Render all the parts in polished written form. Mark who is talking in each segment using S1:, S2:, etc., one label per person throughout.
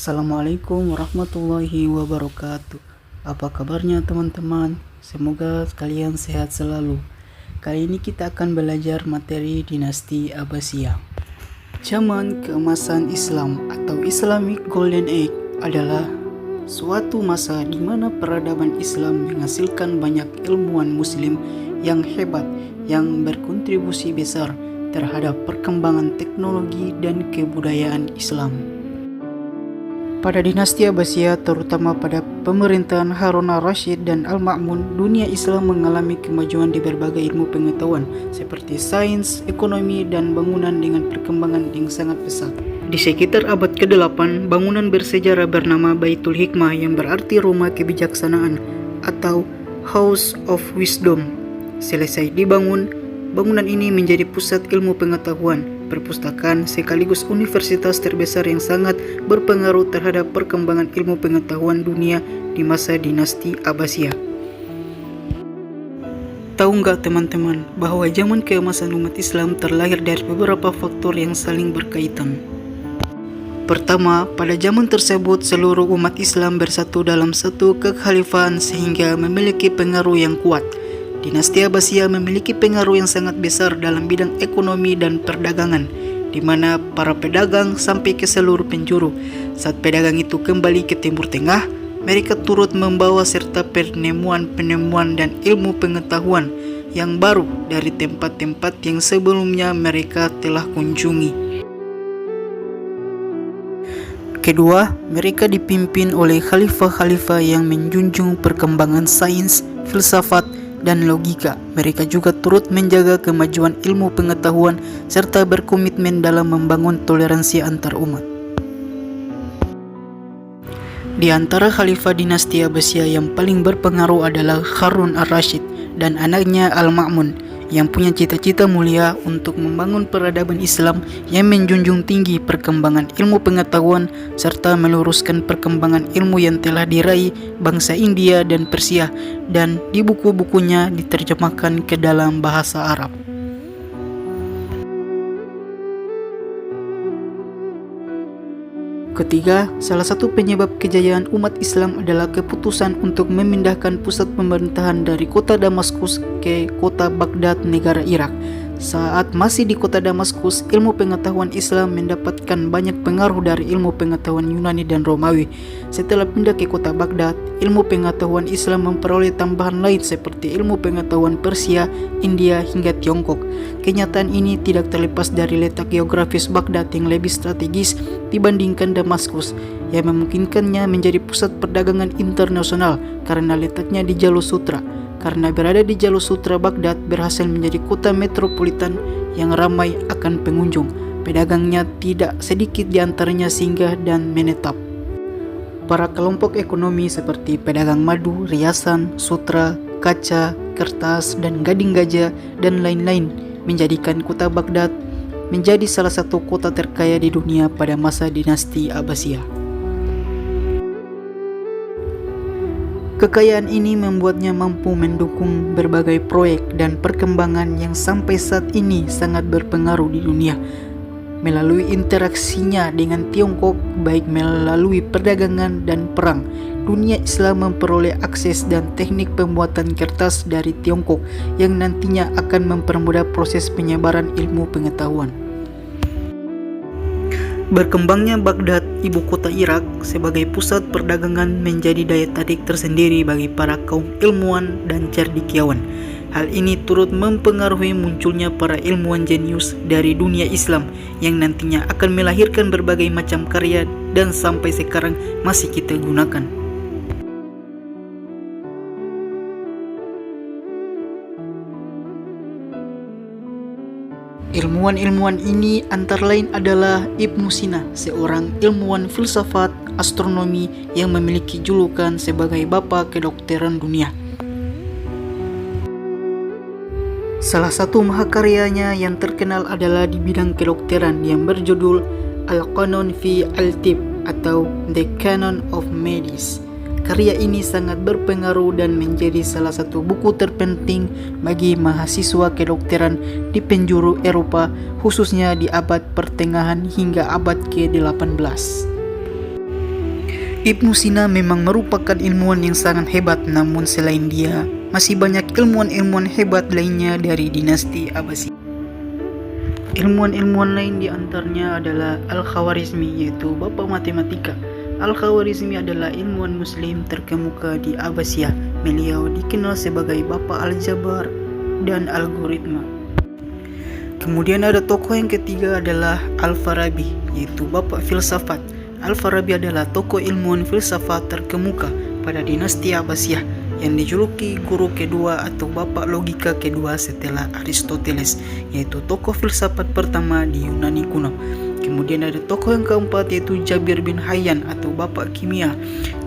S1: Assalamualaikum warahmatullahi wabarakatuh. Apa kabarnya teman-teman? Semoga kalian sehat selalu. Kali ini kita akan belajar materi dinasti Abbasiyah. Zaman keemasan Islam atau Islamic Golden Age adalah suatu masa di mana peradaban Islam menghasilkan banyak ilmuwan muslim yang hebat yang berkontribusi besar terhadap perkembangan teknologi dan kebudayaan Islam. Pada dinasti Abbasiyah, terutama pada pemerintahan Harun al-Rashid dan Al-Ma'mun, dunia Islam mengalami kemajuan di berbagai ilmu pengetahuan seperti sains, ekonomi, dan bangunan dengan perkembangan yang sangat pesat. Di sekitar abad ke-8, bangunan bersejarah bernama Baitul Hikmah yang berarti rumah kebijaksanaan atau House of Wisdom selesai dibangun. Bangunan ini menjadi pusat ilmu pengetahuan, perpustakaan, sekaligus universitas terbesar yang sangat berpengaruh terhadap perkembangan ilmu pengetahuan dunia di masa dinasti Abbasiyah. Tahu nggak teman-teman bahwa zaman keemasan umat Islam terlahir dari beberapa faktor yang saling berkaitan. Pertama, pada zaman tersebut seluruh umat Islam bersatu dalam satu kekhalifahan sehingga memiliki pengaruh yang kuat. Dinasti Abbasiyah memiliki pengaruh yang sangat besar dalam bidang ekonomi dan perdagangan, di mana para pedagang sampai ke seluruh penjuru. Saat pedagang itu kembali ke Timur Tengah, mereka turut membawa serta penemuan-penemuan dan ilmu pengetahuan yang baru dari tempat-tempat yang sebelumnya mereka telah kunjungi. Kedua, mereka dipimpin oleh khalifah-khalifah yang menjunjung perkembangan sains, filsafat, dan logika. Mereka juga turut menjaga kemajuan ilmu pengetahuan serta berkomitmen dalam membangun toleransi antar umat. Di antara khalifah dinasti Abbasiyah yang paling berpengaruh adalah Harun al-Rashid dan anaknya Al-Ma'mun yang punya cita-cita mulia untuk membangun peradaban Islam yang menjunjung tinggi perkembangan ilmu pengetahuan serta meluruskan perkembangan ilmu yang telah diraih bangsa India dan Persia, dan di buku-bukunya diterjemahkan ke dalam bahasa Arab. Ketiga, salah satu penyebab kejayaan umat Islam adalah keputusan untuk memindahkan pusat pemerintahan dari kota Damaskus ke kota Baghdad, negara Irak. Saat masih di kota Damaskus, ilmu pengetahuan Islam mendapatkan banyak pengaruh dari ilmu pengetahuan Yunani dan Romawi. Setelah pindah ke kota Baghdad, ilmu pengetahuan Islam memperoleh tambahan lain seperti ilmu pengetahuan Persia, India, hingga Tiongkok. Kenyataan ini tidak terlepas dari letak geografis Baghdad yang lebih strategis dibandingkan Damaskus, yang memungkinkannya menjadi pusat perdagangan internasional karena letaknya di Jalur Sutra. Karena berada di Jalur Sutra, Baghdad berhasil menjadi kota metropolitan yang ramai akan pengunjung. Pedagangnya tidak sedikit di antaranya singgah dan menetap. Para kelompok ekonomi seperti pedagang madu, riasan, sutra, kaca, kertas, dan gading gajah, dan lain-lain menjadikan kota Baghdad menjadi salah satu kota terkaya di dunia pada masa dinasti Abbasiyah. Kekayaan ini membuatnya mampu mendukung berbagai proyek dan perkembangan yang sampai saat ini sangat berpengaruh di dunia. Melalui interaksinya dengan Tiongkok, baik melalui perdagangan dan perang, dunia Islam memperoleh akses dan teknik pembuatan kertas dari Tiongkok yang nantinya akan mempermudah proses penyebaran ilmu pengetahuan. Berkembangnya Baghdad, ibu kota Irak, sebagai pusat perdagangan menjadi daya tarik tersendiri bagi para kaum ilmuwan dan cendekiawan. Hal ini turut mempengaruhi munculnya para ilmuwan jenius dari dunia Islam yang nantinya akan melahirkan berbagai macam karya dan sampai sekarang masih kita gunakan. Ilmuwan-ilmuwan ini antara lain adalah Ibnu Sina, seorang ilmuwan filsafat astronomi yang memiliki julukan sebagai Bapa Kedokteran Dunia. Salah satu mahakaryanya yang terkenal adalah di bidang kedokteran yang berjudul Al-Qanun fi Al-Tib atau The Canon of Medicine. Karya ini sangat berpengaruh dan menjadi salah satu buku terpenting bagi mahasiswa kedokteran di penjuru Eropa, khususnya di abad pertengahan hingga abad ke-18. Ibnu Sina memang merupakan ilmuwan yang sangat hebat, namun selain dia, masih banyak ilmuwan-ilmuwan hebat lainnya dari dinasti Abbasiyah. Ilmuwan-ilmuwan lain di antaranya adalah Al-Khawarizmi, yaitu bapak matematika. Al-Khawarizmi adalah ilmuwan muslim terkemuka di Abbasiyah. Beliau dikenal sebagai bapak aljabar dan algoritma. Kemudian ada tokoh yang ketiga adalah Al-Farabi, yaitu bapak filsafat. Al-Farabi adalah tokoh ilmuwan filsafat terkemuka pada dinasti Abbasiyah yang dijuluki guru kedua atau bapak logika kedua setelah Aristoteles, yaitu tokoh filsafat pertama di Yunani kuno. Kemudian ada tokoh yang keempat, yaitu Jabir bin Hayyan atau bapak kimia.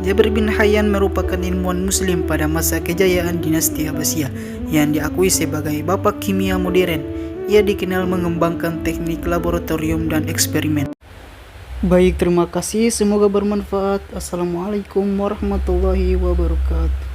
S1: Jabir bin Hayyan merupakan ilmuwan muslim pada masa kejayaan dinasti Abbasiyah yang diakui sebagai bapak kimia modern. Ia dikenal mengembangkan teknik laboratorium dan eksperimen. Baik, terima kasih. Semoga bermanfaat. Assalamualaikum warahmatullahi wabarakatuh.